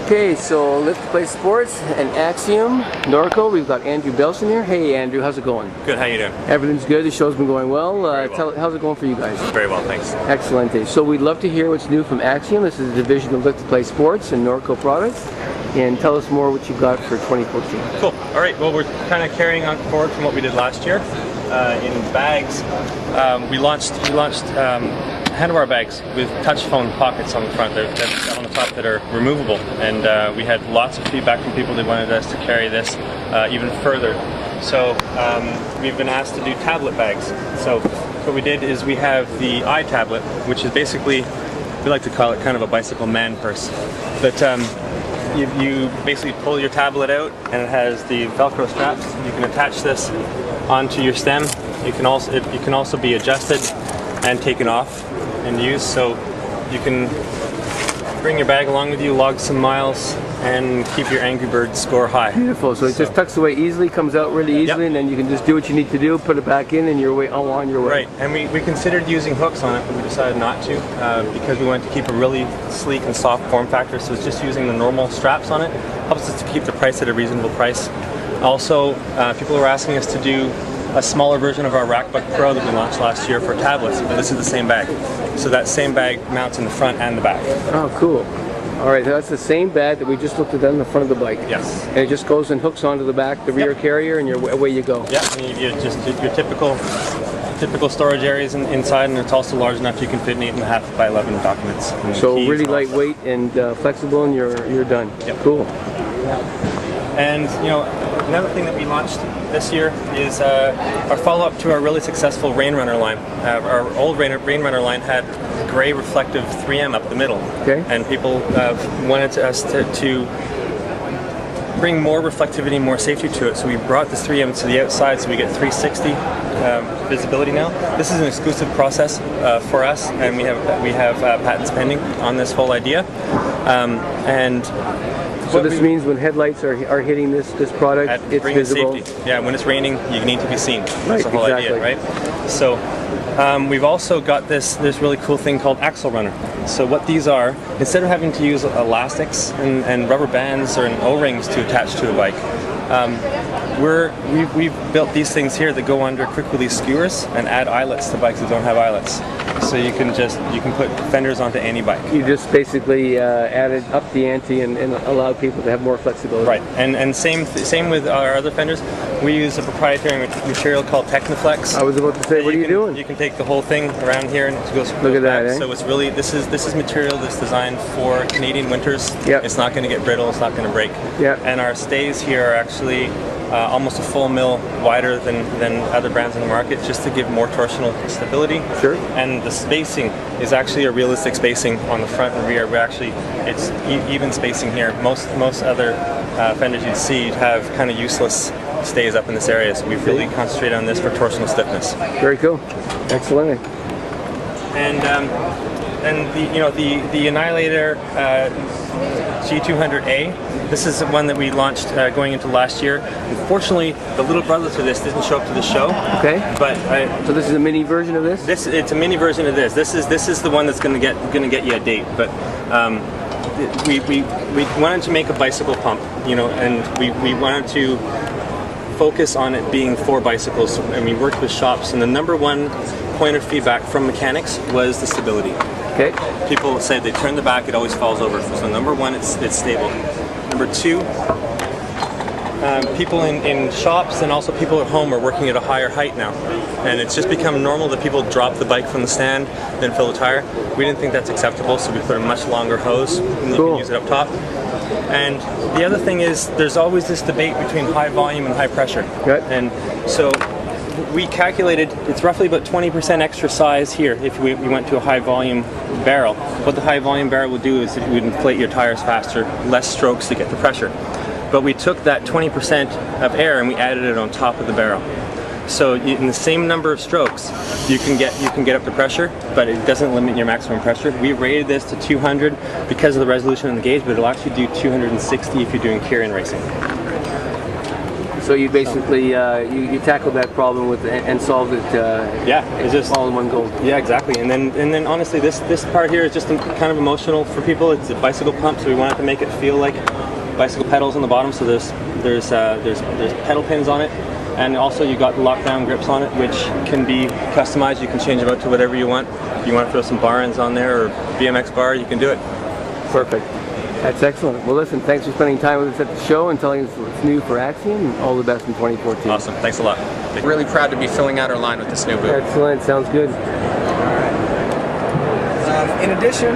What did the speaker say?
Okay, so Lift Play Sports and Axiom, Norco. We've got Andrew Belson here. Hey Andrew, how's it going? Good, how you doing? Everything's good, the show's been going well. Well. How's it going for you guys? Very well, thanks. Excellent. So we'd love to hear what's new from Axiom. This is a division of Lift Play Sports and Norco products. And tell us more what you got for 2014. Cool. All right, well, we're kind of carrying on forward from what we did last year. In bags, we launched handlebar bags with touch phone pockets on the front, that on the top that are removable, and we had lots of feedback from people that wanted us to carry this even further. So we've been asked to do tablet bags. So what we did is we have the iTablet, which is basically, we like to call it kind of a bicycle man purse. But you basically pull your tablet out, and it has the Velcro straps. You can attach this onto your stem. It can also be adjusted and taken off and used, so you can bring your bag along with you, log some miles, and keep your Angry Bird score high. Beautiful. So it just tucks away easily, comes out really easily, Yep. and then you can just do what you need to do, put it back in, and you're on your way. Right, and we considered using hooks on it, but we decided not to because we wanted to keep a really sleek and soft form factor, so it's just using the normal straps on it. Helps us to keep the price at a reasonable price. Also, people were asking us to do a smaller version of our Rackbook Pro that we launched last year for tablets, but this is the same bag. So that same bag mounts in the front and the back. Oh, cool. All right, so that's the same bag that we just looked at on the front of the bike. Yes. And it just goes and hooks onto the back, the rear carrier, and away you go. Yeah, and you just your typical storage areas inside, and it's also large enough you can fit an 8.5 by 11 documents. So really lightweight and flexible, and you're done. Yep. Cool. And another thing that we launched this year is our follow-up to our really successful Rain Runner line. Our old Rain Runner line had gray reflective 3M up the middle, okay. And people wanted us to bring more reflectivity, more safety to it. So we brought the 3M to the outside, so we get 360 visibility now. This is an exclusive process for us, and we have patents pending on this whole idea. So this means when headlights are hitting this product, it's visible. Safety. Yeah, when it's raining, you need to be seen. That's Right, the whole idea, right? So we've also got this really cool thing called Axle Runner. So what these are, instead of having to use elastics and rubber bands or O-rings to attach to a bike, we've built these things here that go under quick release skewers and add eyelets to bikes that don't have eyelets. So you can put fenders onto any bike. You just basically added up the ante and allowed people to have more flexibility. Right, and same with our other fenders. We use a proprietary material called Technoflex. I was about to say, what are you doing? You can take the whole thing around here and it goes. Look at that, eh? So it's really this is material that's designed for Canadian winters. Yep. It's not going to get brittle. It's not going to break. Yeah. And our stays here are actually almost a full mil wider than other brands in the market, just to give more torsional stability. Sure. And the spacing is actually a realistic spacing on the front and rear. It's even spacing here. Most other fenders you'd see, you'd have kind of useless stays up in this area. So we've really concentrated on this for torsional stiffness. Very cool. Excellent. And the Annihilator G200A. This is the one that we launched going into last year. Unfortunately, the little brother to this didn't show up to the show. Okay. But so this is a mini version of this. It's a mini version of this. This is the one that's going to get you a date. But we wanted to make a bicycle pump, and we wanted to focus on it being for bicycles. And we worked with shops, and the number one point of feedback from mechanics was the stability. Okay. People say they turn the back, it always falls over. So number one, it's stable. Number two, people in shops and also people at home are working at a higher height now. And it's just become normal that people drop the bike from the stand, then fill the tire. We didn't think that's acceptable, so we put a much longer hose, and you can use it up top. And the other thing is, there's always this debate between high volume and high pressure. Good. And so we calculated it's roughly about 20% extra size here if we went to a high volume barrel. What the high volume barrel would do is it would inflate your tires faster, less strokes to get the pressure. But we took that 20% of air and we added it on top of the barrel. So in the same number of strokes, you can get up to pressure, but it doesn't limit your maximum pressure. We rated this to 200 because of the resolution of the gauge, but it'll actually do 260 if you're doing keirin racing. So you basically you tackled that problem with and solved it. Yeah, it's just all in one go. Yeah, exactly. And then honestly, this part here is just kind of emotional for people. It's a bicycle pump, so we wanted to make it feel like bicycle pedals on the bottom. So there's pedal pins on it, and also you got lockdown grips on it, which can be customized. You can change them out to whatever you want. If you want to throw some bar ends on there or BMX bar, you can do it. Perfect. That's excellent. Well, listen, thanks for spending time with us at the show and telling us what's new for Axiom. All the best in 2014. Awesome. Thanks a lot. Really proud to be filling out our line with this new boot. Excellent. Sounds good. In addition,